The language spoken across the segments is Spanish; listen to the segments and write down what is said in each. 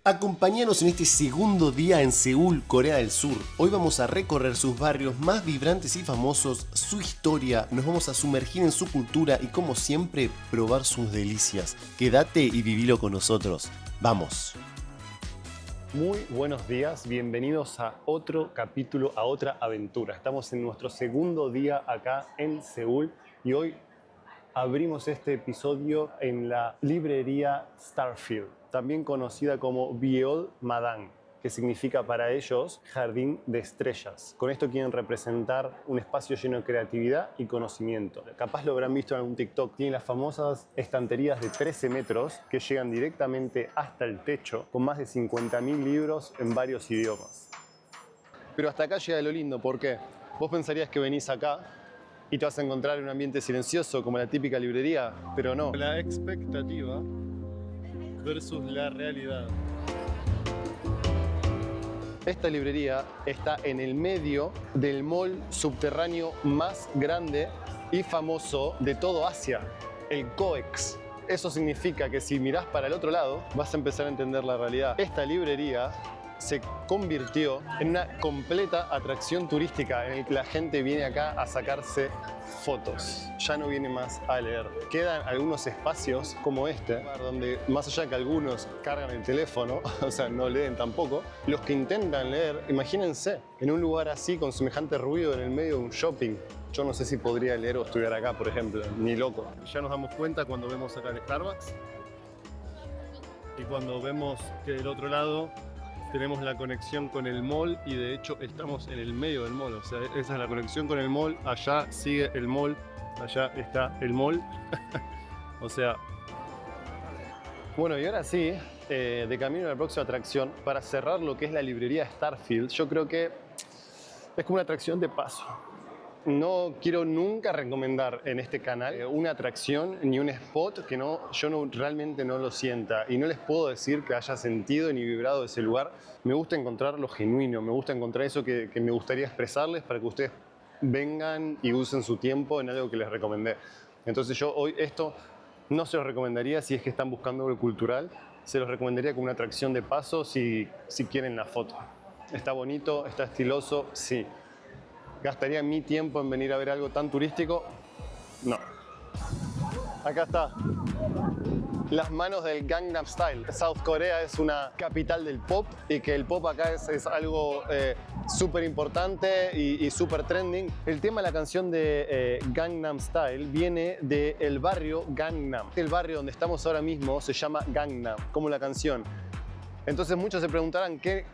Acompáñanos en este segundo día en Seúl, Corea del Sur. Hoy vamos a recorrer sus barrios más vibrantes y famosos, su historia, nos vamos a sumergir en su cultura y como siempre, probar sus delicias. Quédate y vivilo con nosotros. ¡Vamos! Muy buenos días, bienvenidos a otro capítulo, a otra aventura. Estamos en nuestro segundo día acá en Seúl y hoy abrimos este episodio en la librería Starfield, también conocida como Byeol Madang, que significa para ellos jardín de estrellas. Con esto quieren representar un espacio lleno de creatividad y conocimiento. Capaz lo habrán visto en algún TikTok. Tiene las famosas estanterías de 13 metros que llegan directamente hasta el techo, con más de 50.000 libros en varios idiomas. Pero hasta acá llega lo lindo, ¿por qué? Vos pensarías que venís acá y te vas a encontrar en un ambiente silencioso como la típica librería, pero no. La expectativa versus la realidad. Esta librería está en el medio del mall subterráneo más grande y famoso de todo Asia, el COEX. Eso significa que si mirás para el otro lado, vas a empezar a entender la realidad. Esta librería se convirtió en una completa atracción turística en la que la gente viene acá a sacarse fotos. Ya no viene más a leer. Quedan algunos espacios como este, donde más allá que algunos cargan el teléfono, o sea, no leen tampoco, los que intentan leer, imagínense, en un lugar así con semejante ruido en el medio de un shopping. Yo no sé si podría leer o estudiar acá, por ejemplo, ni loco. Ya nos damos cuenta cuando vemos acá el Starbucks y cuando vemos que del otro lado tenemos la conexión con el mall y de hecho estamos en el medio del mall, o sea, esa es la conexión con el mall, allá sigue el mall, allá está el mall, o sea... Bueno, y ahora sí, de camino a la próxima atracción, para cerrar lo que es la librería Starfield, yo creo que es como una atracción de paso. No quiero nunca recomendar en este canal una atracción ni un spot que yo realmente no lo sienta y no les puedo decir que haya sentido ni vibrado ese lugar. Me gusta encontrar lo genuino, me gusta encontrar eso que me gustaría expresarles para que ustedes vengan y usen su tiempo en algo que les recomendé. Entonces yo hoy esto no se los recomendaría si es que están buscando algo cultural, se los recomendaría como una atracción de paso si quieren la foto. Está bonito, está estiloso, sí. ¿Gastaría mi tiempo en venir a ver algo tan turístico? No. Acá está. Las manos del Gangnam Style. South Korea es una capital del pop y que el pop acá es algo súper importante y súper trending. El tema de la canción de Gangnam Style viene del barrio Gangnam. El barrio donde estamos ahora mismo se llama Gangnam, como la canción. Entonces muchos se preguntarán ¿qué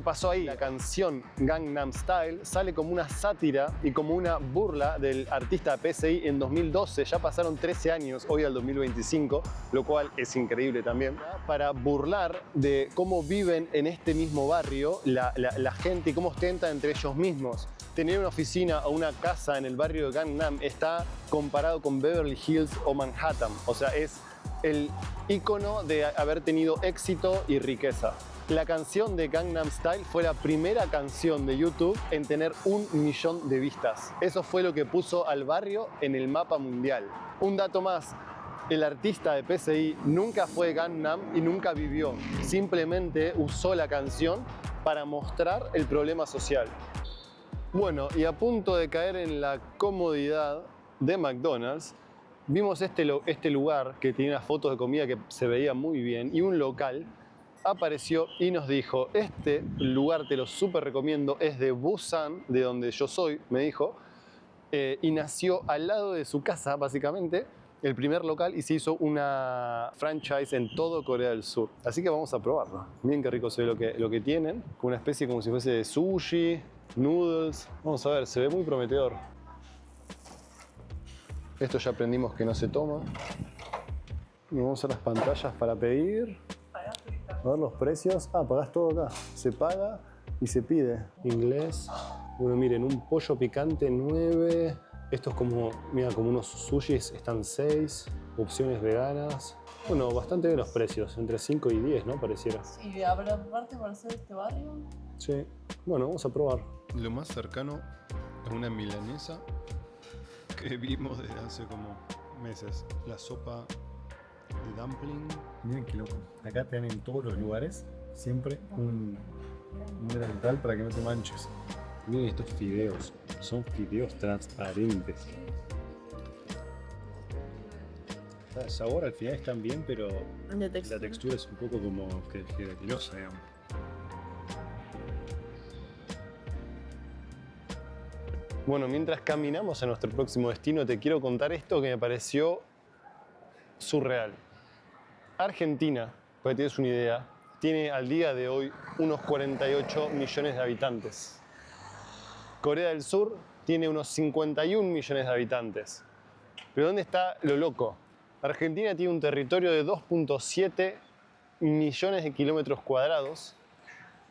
pasó ahí? La canción Gangnam Style sale como una sátira y como una burla del artista PSI en 2012. Ya pasaron 13 años, hoy al 2025, lo cual es increíble también. Para burlar de cómo viven en este mismo barrio la gente y cómo ostentan entre ellos mismos. Tener una oficina o una casa en el barrio de Gangnam está comparado con Beverly Hills o Manhattan. O sea, es el ícono de haber tenido éxito y riqueza. La canción de Gangnam Style fue la primera canción de YouTube en tener 1 millón de vistas. Eso fue lo que puso al barrio en el mapa mundial. Un dato más, el artista de PSI nunca fue Gangnam y nunca vivió. Simplemente usó la canción para mostrar el problema social. Bueno, y a punto de caer en la comodidad de McDonald's, vimos este lugar que tenía unas fotos de comida que se veía muy bien y un local apareció y nos dijo: este lugar te lo súper recomiendo, es de Busan, de donde yo soy, me dijo, y nació al lado de su casa, básicamente, el primer local, y se hizo una franchise en todo Corea del Sur. Así que vamos a probarlo. Miren qué rico se ve lo que tienen, con una especie como si fuese de sushi, noodles. Vamos a ver, se ve muy prometedor. Esto ya aprendimos que no se toma. Vamos a las pantallas para pedir. A ver los precios. Ah, pagás todo acá. Se paga y se pide. Inglés. Bueno, miren, un pollo picante 9. Estos como, mira, como unos sushis están 6. Opciones veganas. Bueno, bastante bien los precios. Entre 5 y 10, ¿no? Pareciera. Sí, aparte para ser este barrio. Sí. Bueno, vamos a probar. Lo más cercano a una milanesa que vimos desde hace como meses. La sopa de dumpling. Miren qué loco. Acá te dan en todos los lugares siempre un delantal para que no te manches. Miren estos fideos. Son fideos transparentes. El sabor al final están bien, pero la textura es un poco como que gelatinosa, digamos. Bueno, mientras caminamos a nuestro próximo destino, te quiero contar esto que me pareció surreal. Argentina, para que tienes una idea, tiene al día de hoy unos 48 millones de habitantes. Corea del Sur tiene unos 51 millones de habitantes. Pero ¿dónde está lo loco? Argentina tiene un territorio de 2.7 millones de kilómetros cuadrados,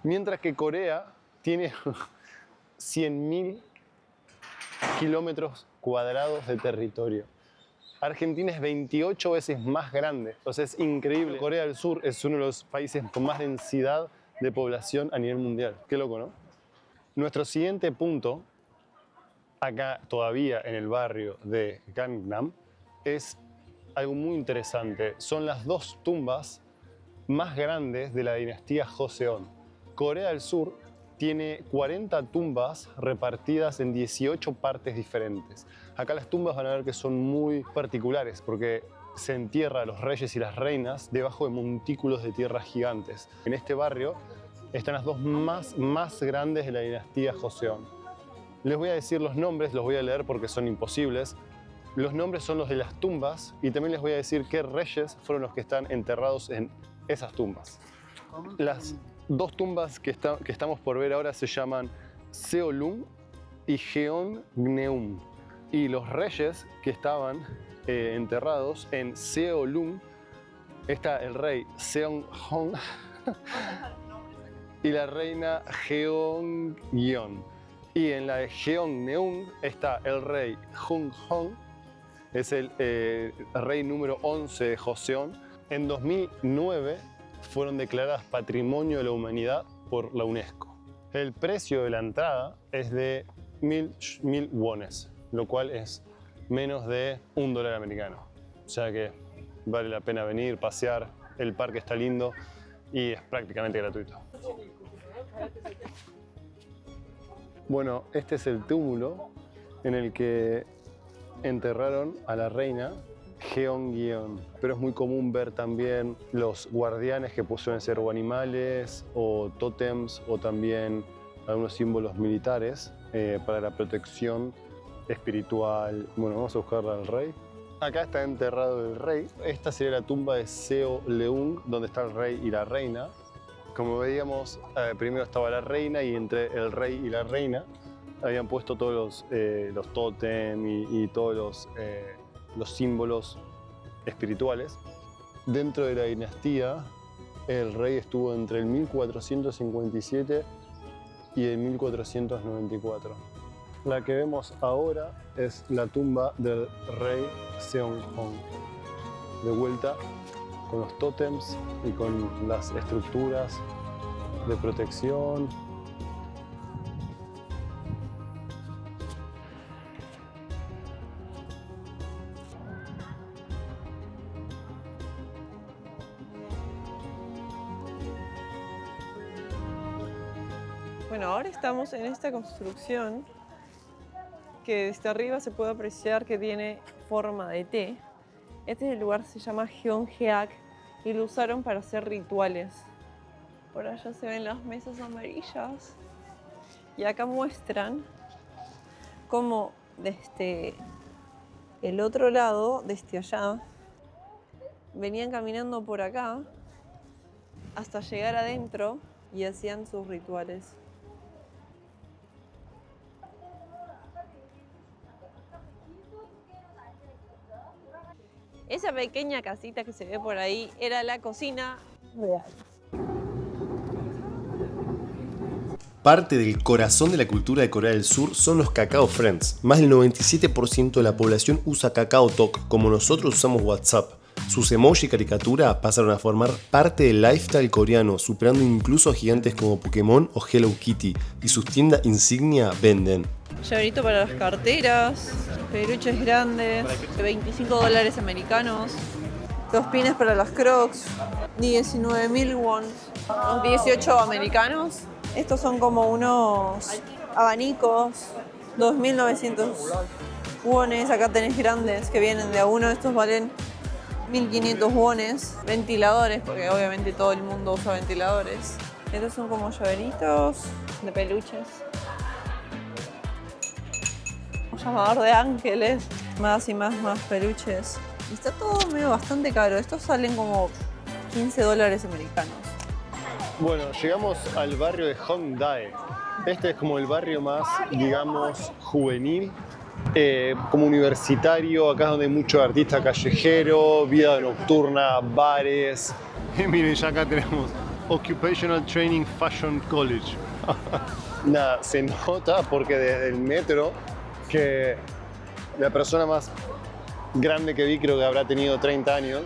mientras que Corea tiene 100.000 kilómetros cuadrados de territorio. Argentina es 28 veces más grande, entonces es increíble. Corea del Sur es uno de los países con más densidad de población a nivel mundial. Qué loco, ¿no? Nuestro siguiente punto, acá todavía en el barrio de Gangnam, es algo muy interesante. Son las dos tumbas más grandes de la dinastía Joseon. Corea del Sur tiene 40 tumbas repartidas en 18 partes diferentes. Acá las tumbas van a ver que son muy particulares porque se entierra a los reyes y las reinas debajo de montículos de tierra gigantes. En este barrio están las dos más grandes de la dinastía Joseon. Les voy a decir los nombres, los voy a leer porque son imposibles. Los nombres son los de las tumbas y también les voy a decir qué reyes fueron los que están enterrados en esas tumbas. Las dos tumbas que estamos por ver ahora se llaman Seolung y Jeongneum. Y los reyes que estaban enterrados en Seolung está el rey Seonghong y la reina Jeongyeon. Y en la de Jeongneum está el rey Junghong, es el rey número 11 de Joseon. En 2009 fueron declaradas Patrimonio de la Humanidad por la UNESCO. El precio de la entrada es de 1.000 wones, lo cual es menos de $1 americano. O sea que vale la pena venir, pasear, el parque está lindo y es prácticamente gratuito. Bueno, este es el túmulo en el que enterraron a la reina Jeongyeon, pero es muy común ver también los guardianes que pueden ser o animales o tótems o también algunos símbolos militares para la protección espiritual. Bueno, vamos a buscar al rey. Acá está enterrado el rey. Esta sería la tumba de Seoleung, donde está el rey y la reina. Como veíamos, primero estaba la reina y entre el rey y la reina habían puesto todos los tótem y todos los símbolos espirituales. Dentro de la dinastía, el rey estuvo entre el 1457 y el 1494. La que vemos ahora es la tumba del rey Seonghong. De vuelta con los tótems y con las estructuras de protección. Bueno, ahora estamos en esta construcción que desde arriba se puede apreciar que tiene forma de T. Este es el lugar, se llama Gyeongheak y lo usaron para hacer rituales. Por allá se ven las mesas amarillas y acá muestran cómo desde el otro lado, desde allá, venían caminando por acá hasta llegar adentro y hacían sus rituales. Esa pequeña casita que se ve por ahí era la cocina real. Parte del corazón de la cultura de Corea del Sur son los Kakao Friends. Más del 97% de la población usa KakaoTalk, como nosotros usamos WhatsApp. Sus emoji y caricatura pasaron a formar parte del lifestyle coreano, superando incluso a gigantes como Pokémon o Hello Kitty, y sus tiendas insignia venden Llaverito para las carteras, peluches grandes, $25 americanos, Dos pines para las Crocs, 19.000 won, unos 18 americanos. Estos son como unos abanicos, 2.900 wones. Acá tenés grandes que vienen de a uno, estos valen 1.500 wones. Ventiladores, porque obviamente todo el mundo usa ventiladores. Estos son como llaveritos de peluches. Un llamador de ángeles, más y más peluches. Y está todo medio bastante caro. Estos salen como $15 americanos. Bueno, llegamos al barrio de Hongdae. Este es como el barrio más, digamos, juvenil, como universitario. Acá es donde hay mucho artista callejero, vida nocturna, bares. Y miren, ya acá tenemos Occupational Training Fashion College. Nada, se nota porque desde el metro que la persona más grande que vi creo que habrá tenido 30 años.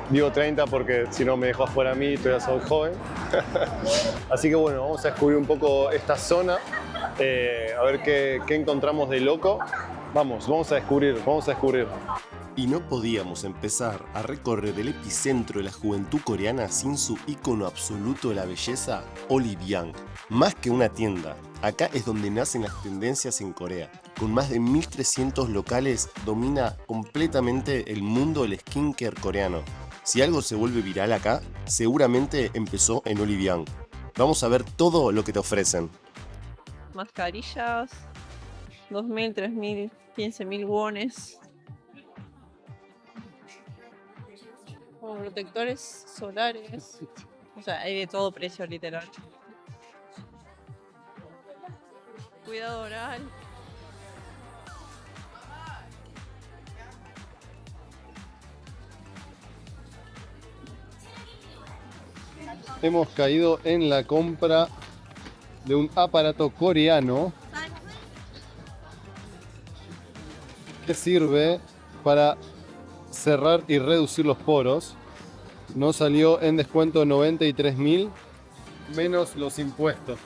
Digo 30 porque si no me dejo afuera a mí, todavía soy joven. Así que bueno, vamos a descubrir un poco esta zona, a ver qué encontramos de loco. Vamos a descubrir. Y no podíamos empezar a recorrer el epicentro de la juventud coreana sin su ícono absoluto de la belleza, Oliviang. Más que una tienda, acá es donde nacen las tendencias en Corea. Con más de 1.300 locales, domina completamente el mundo del skincare coreano. Si algo se vuelve viral acá, seguramente empezó en Oliviang. Vamos a ver todo lo que te ofrecen. Mascarillas, 2.000, 3.000, 15.000 wones. Como protectores solares. O sea, hay de todo precio, literal. Cuidado oral. Hemos caído en la compra de un aparato coreano que sirve para cerrar y reducir los poros. Nos salió en descuento 93.000 menos los impuestos.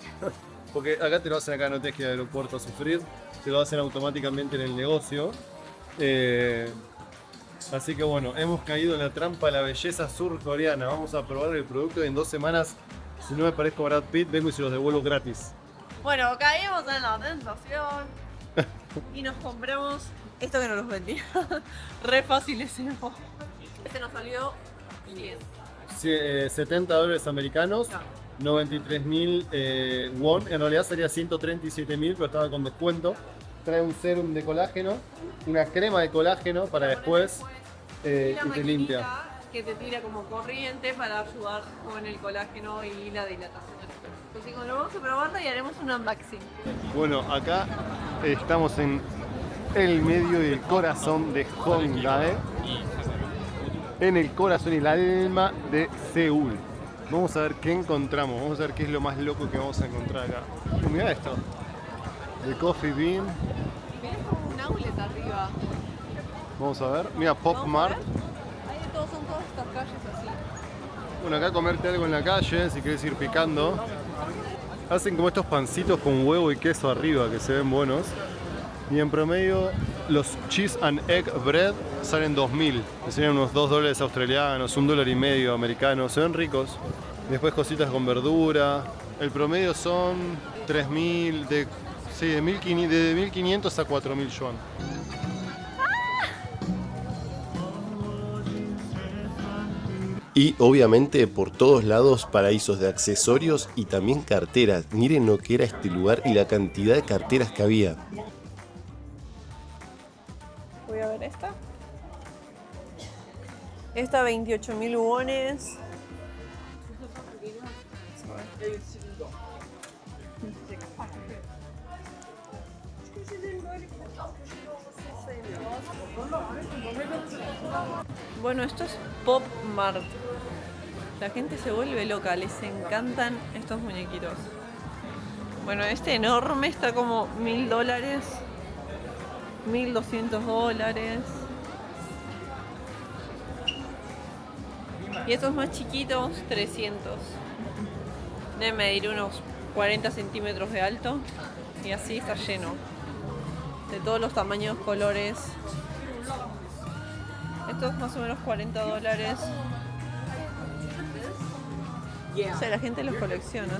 Porque acá te lo hacen, acá no tienes que ir al aeropuerto a sufrir, te lo hacen automáticamente en el negocio. Así que bueno, hemos caído en la trampa de la belleza surcoreana. Vamos a probar el producto y en 2 semanas, si no me parezco a Brad Pitt, vengo y se los devuelvo gratis. Bueno, caímos en la tentación y nos compramos esto que nos los vendía. Re fáciles. Este nos salió bien. $70 americanos, 93.000 won. En realidad sería 137.000, pero estaba con descuento. Trae un serum de colágeno, una crema de colágeno para después y te limpia. Que te tira como corriente para ayudar con el colágeno y la dilatación. Así que bueno, vamos a probarla y haremos un unboxing. Bueno, acá estamos en el medio del corazón de Hongdae, en el corazón y el alma de Seúl. Vamos a ver qué encontramos, vamos a ver qué es lo más loco que vamos a encontrar acá. Mira esto, el Coffee Bean. Mirá como un outlet arriba. Vamos a ver, mira Pop Mart. Ahí de todo, son todas estas calles así. Bueno, acá comerte algo en la calle, si quieres ir picando. Hacen como estos pancitos con huevo y queso arriba que se ven buenos. Y en promedio los cheese and egg bread salen 2.000. Que serían unos $2 australianos, $1.50 americanos. Se ven ricos. Después cositas con verdura. El promedio son 3.000, de 1.500 a 4.000 yuan. Y obviamente por todos lados paraísos de accesorios y también carteras. Miren lo que era este lugar y la cantidad de carteras que había. Voy a ver esta. Esta 28.000 wones. Bueno, esto es Pop Mart. La gente se vuelve loca, les encantan estos muñequitos. Bueno, este enorme está como $1.000, $1.200. Y estos más chiquitos, 300. Deben medir unos 40 centímetros de alto. Y así está lleno. De todos los tamaños, colores. Esto es más o menos $40. O sea, la gente los colecciona.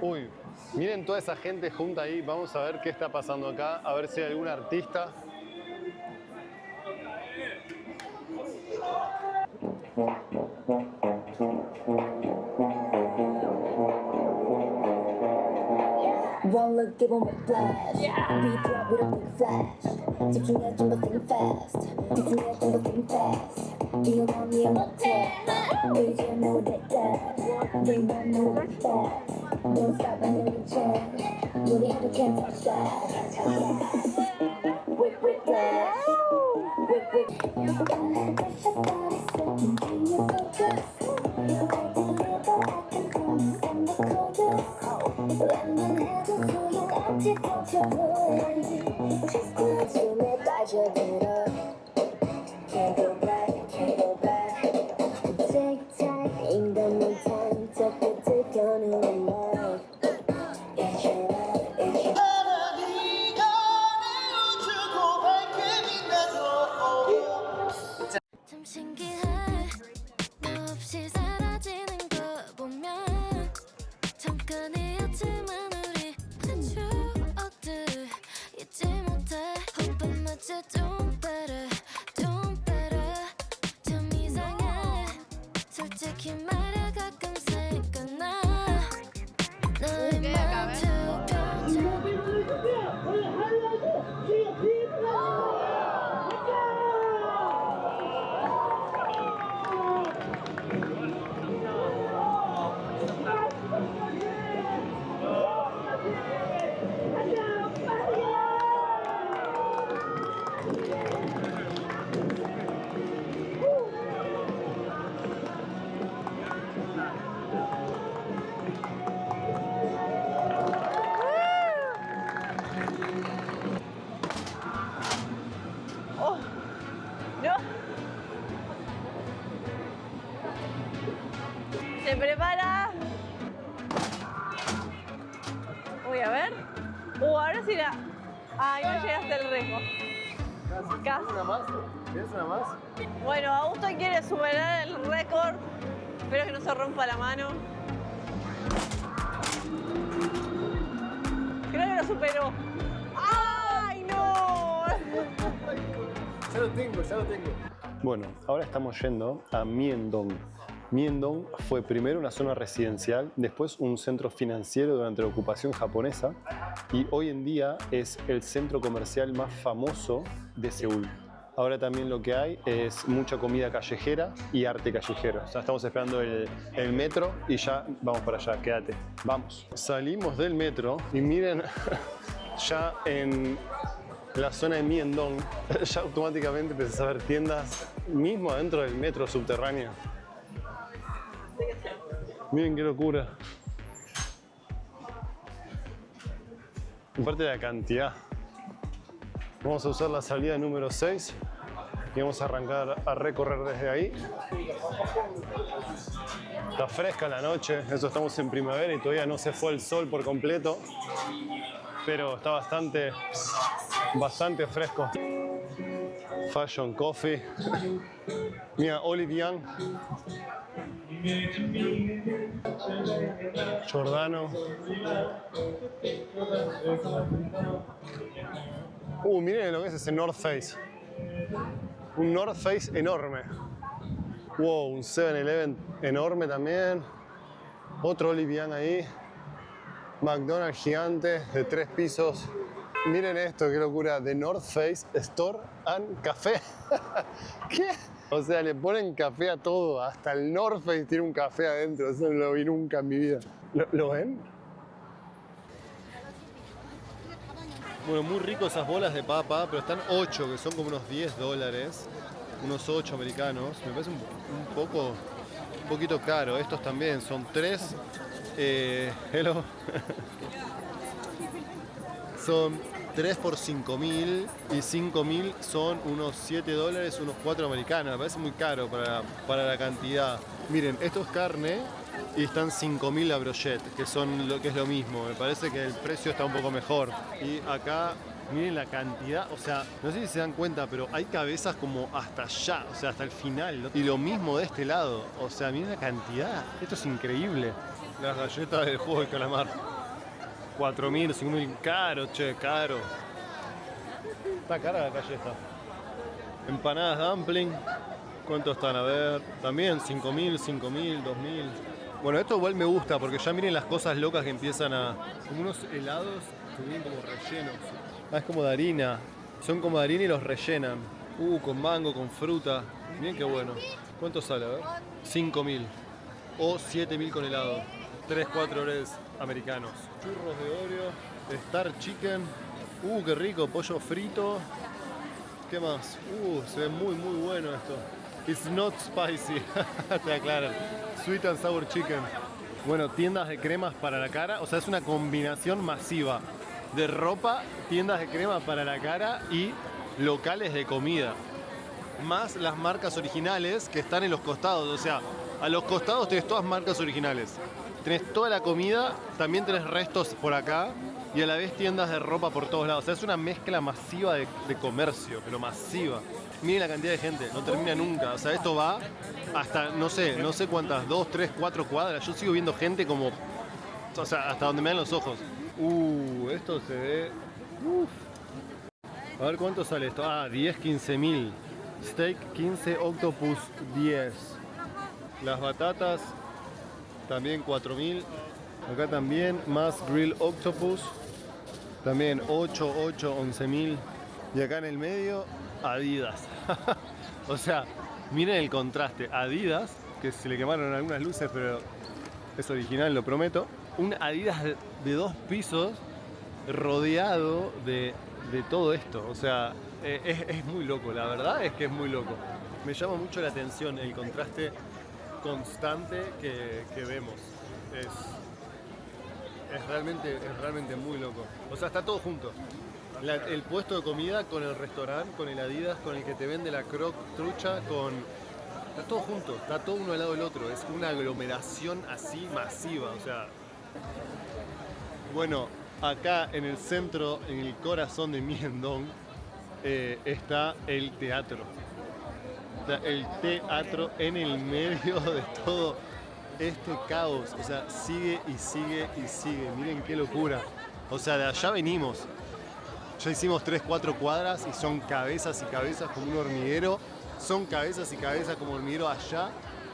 Uy, miren toda esa gente junta ahí. Vamos a ver qué está pasando acá. A ver si hay algún artista. One look, give 'em a flash. Beat drop with a big flash. 집중해 좀 더 think fast. 집중해 좀 더 think fast. 이어가 미에 못해. 이제 know that. Bring back no like that. Don't stop and never change. 우리 하루 can't touch that. Whip that. Whip. Pressure body sweating, can you focus? You got to live I can promise I'm the coldest. lemon 해도 소용없지 덮쳐버려. Just glad 숨에 빠져들어. Can't go back, can't go back. Take time, ain't got no time. 저 끝을 겨누는 love. It's your love, it's your 참 신기해 너 없이 사라지는 거 보면 잠깐이었지만 우리 한 추억들 잊지 못해 Hoping that you don't better 좀 이상해 솔직히 말야 가끔 생각나 너의 마주 ¡Oh! ¡No! ¿Se prepara? Uy, a ver. Ahora sí la... Ay, no llegaste al récord. Casi. ¿Una más? ¿Tienes una más? Bueno, Augusto quiere superar el récord. Espero que no se rompa la mano. Creo que lo superó. ¡Ay, no! Ya lo tengo. Bueno, ahora estamos yendo a Mien Dong. Mien Dong fue primero una zona residencial, después un centro financiero durante la ocupación japonesa y hoy en día es el centro comercial más famoso de Seúl. Ahora también lo que hay es mucha comida callejera y arte callejero. O sea, estamos esperando el metro y ya vamos para allá, quédate. Vamos. Salimos del metro y miren, ya en la zona de Mien Dong, ya automáticamente empezás a ver tiendas mismo adentro del metro subterráneo. Miren qué locura. Aparte de la cantidad. Vamos a usar la salida número 6 y vamos a arrancar a recorrer desde ahí. Está fresca la noche, eso estamos en primavera y todavía no se fue el sol por completo, pero está bastante fresco. Fashion Coffee. Mira, Olive Young. Giordano. Miren lo que es ese North Face. Un North Face enorme. Wow, un 7-Eleven enorme también. Otro Olive Young ahí. McDonald's gigante de 3 pisos. Miren esto, qué locura. The North Face Store and Café. ¿Qué? O sea, le ponen café a todo. Hasta el North Face tiene un café adentro. Eso no lo vi nunca en mi vida. ¿Lo ven? Bueno, muy rico esas bolas de papa, pero están 8, que son como unos $10. Unos 8 americanos. Me parece un poquito caro. Estos también son 3. Hello. Son 3 por 5.000 y 5.000 son unos $7, unos 4 americanos. Me parece muy caro para la cantidad. Miren, esto es carne y están 5.000 la brochette, que es lo mismo. Me parece que el precio está un poco mejor. Y acá miren la cantidad, o sea, no sé si se dan cuenta, pero hay cabezas como hasta allá, o sea, hasta el final, ¿no? Y lo mismo de este lado, o sea, miren la cantidad, esto es increíble. Las galletas del juego del calamar, 4.000, 5.000, caro, che, caro. Está cara la galleta. Empanadas dumpling, ¿cuánto están? A ver, también 5.000, 5.000, 2.000. Bueno, esto igual me gusta porque ya miren las cosas locas que empiezan a... Como unos helados que vienen como rellenos. Ah, es como de harina. Son como de harina y los rellenan. Con mango, con fruta. Miren qué bueno. ¿Cuánto sale? A ver. 5.000. O 7.000 con helado. 3-4 breads americanos. Churros de Oreo. Star Chicken. Qué rico. Pollo frito. ¿Qué más? Se ve muy muy bueno esto. It's not spicy. Te aclaran. Sweet and sour chicken. Bueno, tiendas de cremas para la cara. O sea, es una combinación masiva de ropa, tiendas de crema para la cara y locales de comida. Más las marcas originales que están en los costados. O sea, a los costados tenés todas marcas originales. Tenés toda la comida, también tenés restos por acá. Y a la vez tiendas de ropa por todos lados. O sea, es una mezcla masiva de comercio, pero masiva. Miren la cantidad de gente, no termina nunca. O sea, esto va hasta, no sé cuántas, 2, 3, 4 cuadras. Yo sigo viendo gente como, o sea, hasta donde me dan los ojos. Esto se ve... A ver cuánto sale esto. 10, 15.000. Steak 15, octopus 10. Las batatas también 4.000. Acá también más grill octopus. También 8, 11.000. Y acá en el medio, Adidas. O sea, miren el contraste. Adidas, que se le quemaron algunas luces, pero es original, lo prometo. Un Adidas de 2 pisos rodeado de todo esto. O sea, es muy loco. La verdad es que es muy loco. Me llama mucho la atención el contraste constante que vemos. Es realmente muy loco. O sea, está todo junto. El puesto de comida con el restaurante, con el Adidas, con el que te vende la croc trucha, está todo junto, está todo uno al lado del otro. Es una aglomeración así masiva. O sea, bueno, acá en el centro, en el corazón de Myeongdong, está el teatro. Está el teatro en el medio de todo este caos. O sea, sigue y sigue y sigue. Miren qué locura. O sea, de allá venimos. Ya hicimos 3-4 cuadras y son cabezas y cabezas como un hormiguero. Son cabezas y cabezas como hormiguero allá.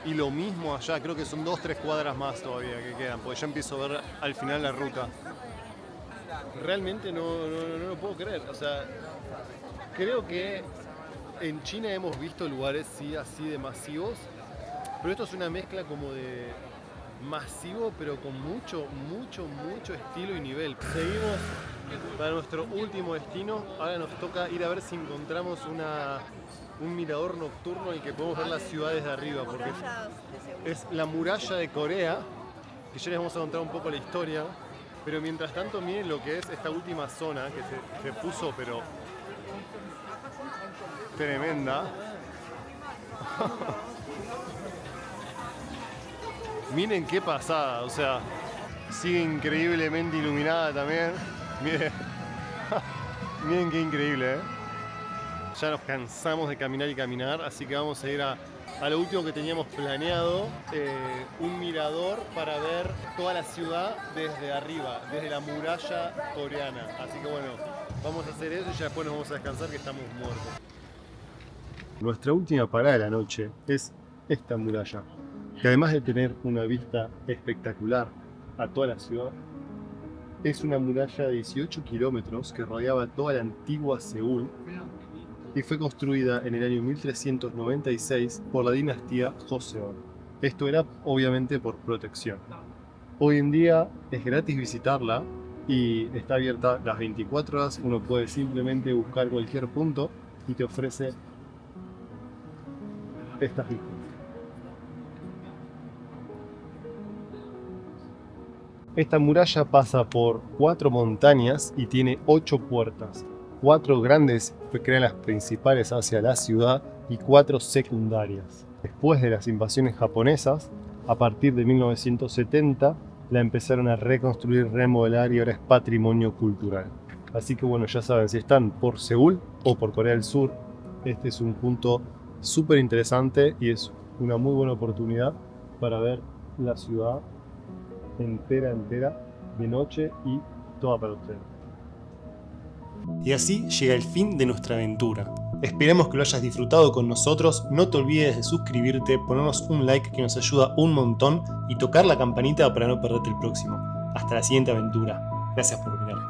Y lo mismo allá. Creo que son 2-3 cuadras más todavía que quedan. Porque ya empiezo a ver al final la ruta. Realmente no lo puedo creer. O sea, creo que en China hemos visto lugares sí, así de masivos. Pero esto es una mezcla como de masivo, pero con mucho estilo y nivel. Seguimos para nuestro último destino. Ahora nos toca ir a ver si encontramos un mirador nocturno en el que podemos ver las ciudades de arriba, porque es la muralla de Corea, que ya les vamos a contar un poco la historia. Pero mientras tanto, miren lo que es esta última zona que se puso, pero tremenda. Miren qué pasada, o sea, sigue increíblemente iluminada también. Miren, miren qué increíble, ¿eh? Ya nos cansamos de caminar y caminar, así que vamos a ir a lo último que teníamos planeado, un mirador para ver toda la ciudad desde arriba, desde la muralla coreana. Así que bueno, vamos a hacer eso y ya después nos vamos a descansar que estamos muertos. Nuestra última parada de la noche es esta muralla, que además de tener una vista espectacular a toda la ciudad, es una muralla de 18 kilómetros que rodeaba toda la antigua Seúl y fue construida en el año 1396 por la dinastía Joseon. Esto era obviamente por protección. Hoy en día es gratis visitarla y está abierta las 24 horas. Uno puede simplemente buscar cualquier punto y te ofrece estas vistas. Esta muralla pasa por 4 montañas y tiene 8 puertas. 4 grandes que crean las principales hacia la ciudad y 4 secundarias. Después de las invasiones japonesas, a partir de 1970 la empezaron a reconstruir, remodelar y ahora es patrimonio cultural. Así que bueno, ya saben, si están por Seúl o por Corea del Sur, este es un punto súper interesante y es una muy buena oportunidad para ver la ciudad entera de noche y toda para ustedes. Y así llega el fin de nuestra aventura. Esperemos que lo hayas disfrutado con nosotros. No te olvides de suscribirte, ponernos un like que nos ayuda un montón y tocar la campanita para no perderte el próximo. Hasta la siguiente aventura. Gracias por mirar.